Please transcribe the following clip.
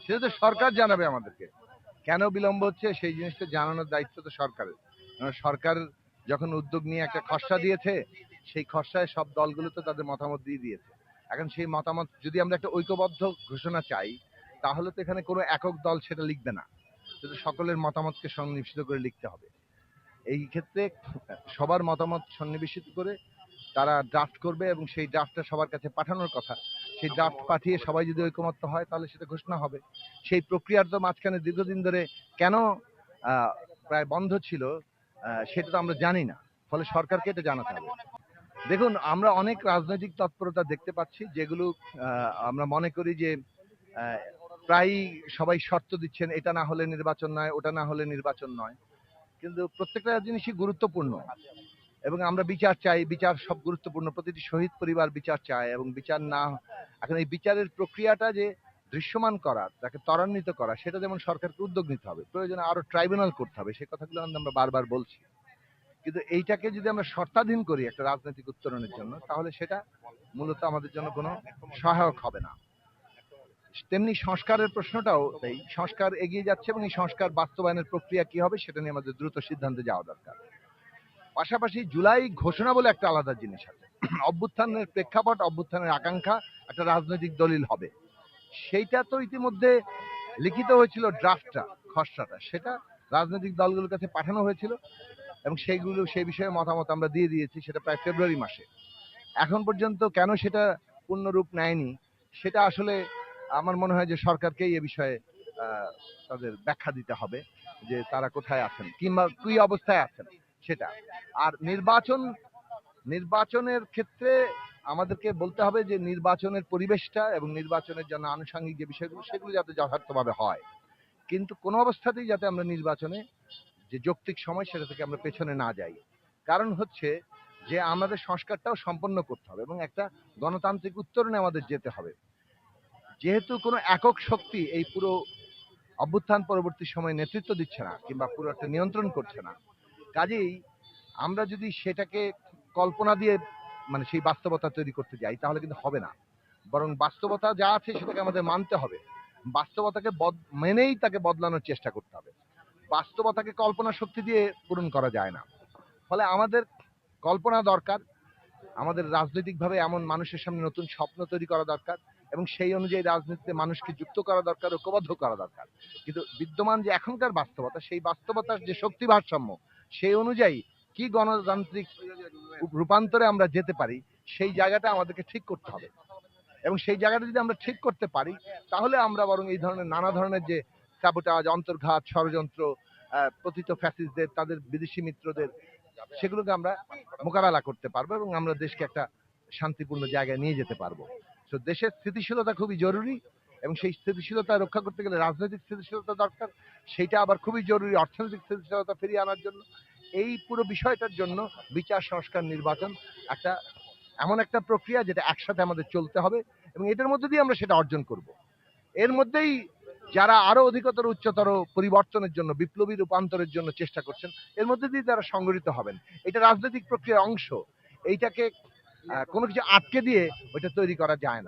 সেটা তো সরকার জানাবে আমাদেরকে। কেন বিলম্ব হচ্ছে সেই জিনিসটা জানানোর দায়িত্ব তো সরকারের। সরকার যখন উদ্যোগ নিয়ে একটা খসড়া দিয়েছে, সেই খসড়ায় সব দলগুলো তো তাদের মতামত দিয়ে দিয়েছে। এখন সেই মতামত যদি আমরা একটা ঐক্যবদ্ধ ঘোষণা চাই, তাহলে তো এখানে কোনো একক দল সেটা লিখবে না, সেটা সকলের মতামতকে সন্নিবেশিত করে লিখতে হবে। এই ক্ষেত্রে সবার মতামত সন্নিবেশিত করে তারা ড্রাফট করবে এবং সেই ড্রাফটটা সবার কাছে পাঠানোর কথা। সেই ড্রাফট পাঠিয়ে সবাই যদি ঐকমত্য হয় তাহলে সেটা ঘোষণা হবে। সেই প্রক্রিয়ার তো মাঝখানে দীর্ঘদিন ধরে কেন প্রায় বন্ধ ছিল সেটা তো আমরা জানি না। ফলে সরকারকে এটা জানাতে হবে। দেখুন, আমরা অনেক রাজনৈতিক তৎপরতা দেখতে পাচ্ছি যেগুলো আমরা মনে করি যে প্রায়ই সবাই শর্ত দিচ্ছেন, এটা না হলে নির্বাচন নয়, ওটা না হলে নির্বাচন নয়। কিন্তু প্রত্যেকটা জিনিসই গুরুত্বপূর্ণ এবং আমরা বিচার চাই। বিচার সব গুরুত্বপূর্ণ, প্রতিটি শহীদ পরিবার বিচার চায় এবং বিচার না, এখন এই বিচারের প্রক্রিয়াটা যে দৃশ্যমান করা, তাকে ত্বরান্বিত করা, সেটা যেমন সরকারকে উদ্যোগ নিতে হবে, প্রয়োজনে আরো ট্রাইব্যুনাল করতে হবে, সে কথাগুলো আমরা বারবার বলছি। কিন্তু এইটাকে যদি আমরা শর্তাধীন করি একটা রাজনৈতিক উত্তরণের জন্য, তাহলে সেটা মূলত আমাদের জন্য কোনো সহায়ক হবে না। তেমনি সংস্কারের প্রশ্নটাও এই সংস্কার এগিয়ে যাচ্ছে এবং এই সংস্কার বাস্তবায়নের প্রক্রিয়া কি হবে সেটা নিয়ে আমাদের দ্রুত সিদ্ধান্তে যাওয়া দরকার। পাশাপাশি জুলাই ঘোষণা বলে একটা আলাদা জিনিস আছে। অভ্যুত্থানের প্রেক্ষাপট, অভ্যুত্থানের আকাঙ্ক্ষা একটা রাজনৈতিক দলিল হবে, সেইটা তো ইতিমধ্যে লিখিত হয়েছিল, ড্রাফটটা, খসড়াটা, সেটা রাজনৈতিক দলগুলোর কাছে পাঠানো হয়েছিল এবং সেই বিষয়ে মতামত আমরা দিয়ে দিয়েছি, সেটা প্রায় ফেব্রুয়ারি মাসে। এখন পর্যন্ত কেন সেটা পূর্ণরূপ নেয়নি, সেটা আসলে আমার মনে হয় যে সরকারকেই এ বিষয়ে তাদের ব্যাখ্যা দিতে হবে যে তারা কোথায় আছেন কিংবা কি অবস্থায় আছেন সেটা। আর নির্বাচনের ক্ষেত্রে আমাদেরকে বলতে হবে যে নির্বাচনের পরিবেশটা এবং নির্বাচনের জন্য আনুষঙ্গিক যে বিষয়গুলো সেগুলো যাতে যথার্থভাবে হয়, কিন্তু কোনো অবস্থাতেই যাতে আমরা নির্বাচনে যে যৌক্তিক সময় সেটা থেকে আমরা পেছনে না যাই। কারণ হচ্ছে যে আমাদের সংস্কারটাও সম্পন্ন করতে হবে এবং একটা গণতান্ত্রিক উত্তরণে আমাদের যেতে হবে। যেহেতু কোনো একক শক্তি এই পুরো অভ্যুত্থান পরবর্তী সময়ে নেতৃত্ব দিচ্ছে না কিংবা পুরো একটা নিয়ন্ত্রণ করছে না, কাজেই আমরা যদি সেটাকে কল্পনা দিয়ে মানে সেই বাস্তবতা তৈরি করতে যাই তাহলে কিন্তু হবে না। বরং বাস্তবতা যা আছে সেটাকে আমাদের মানতে হবে, বাস্তবতাকে মেনেই তাকে বদলানোর চেষ্টা করতে হবে। বাস্তবতাকে কল্পনা শক্তি দিয়ে পূরণ করা যায় না। ফলে আমাদের কল্পনা দরকার, আমাদের রাজনৈতিকভাবে এমন মানুষের সামনে নতুন স্বপ্ন তৈরি করা দরকার এবং সেই অনুযায়ী রাজনীতিতে মানুষকে যুক্ত করা দরকার, ঐক্যবদ্ধ করা দরকার। কিন্তু বিদ্যমান যে এখনকার বাস্তবতা, সেই বাস্তবতার যে শক্তি ভারসাম্য, সেই অনুযায়ী কি গণতান্ত্রিক রূপান্তরে আমরা যেতে পারি, সেই জায়গাটা আমাদেরকে ঠিক করতে হবে এবং সেই জায়গাটা যদি আমরা ঠিক করতে পারি তাহলে আমরা বরং এই ধরনের নানা ধরনের যে সাবোটাজ, অন্তর্ঘাত, ষড়যন্ত্র, পতিত ফ্যাসিস্টদের, তাদের বিদেশি মিত্রদের, সেগুলোকে আমরা মোকাবেলা করতে পারবো এবং আমরা দেশকে একটা শান্তিপূর্ণ জায়গায় নিয়ে যেতে পারবো। তো দেশের স্থিতিশীলতা খুবই জরুরি এবং সেই স্থিতিশীলতা রক্ষা করতে গেলে রাজনৈতিক স্থিতিশীলতা দরকার, সেইটা আবার খুবই জরুরি অর্থনৈতিক স্থিতিশীলতা ফিরিয়ে আনার জন্য। এই পুরো বিষয়টার জন্য বিচার, সংস্কার, নির্বাচন একটা এমন একটা প্রক্রিয়া যেটা একসাথে আমাদের চলতে হবে এবং এটার মধ্যে দিয়ে আমরা সেটা অর্জন করব। এর মধ্যেই যারা আরো অধিকতর উচ্চতর পরিবর্তনের জন্য, বিপ্লবী রূপান্তরের জন্য চেষ্টা করছেন, এর মধ্যে দিয়ে তারা সংগঠিত হবেন। এটা রাজনৈতিক প্রক্রিয়ার অংশ। এইটাকে কোনো কিছু আটকে দিয়ে ওইটা তৈরি করা যায় না।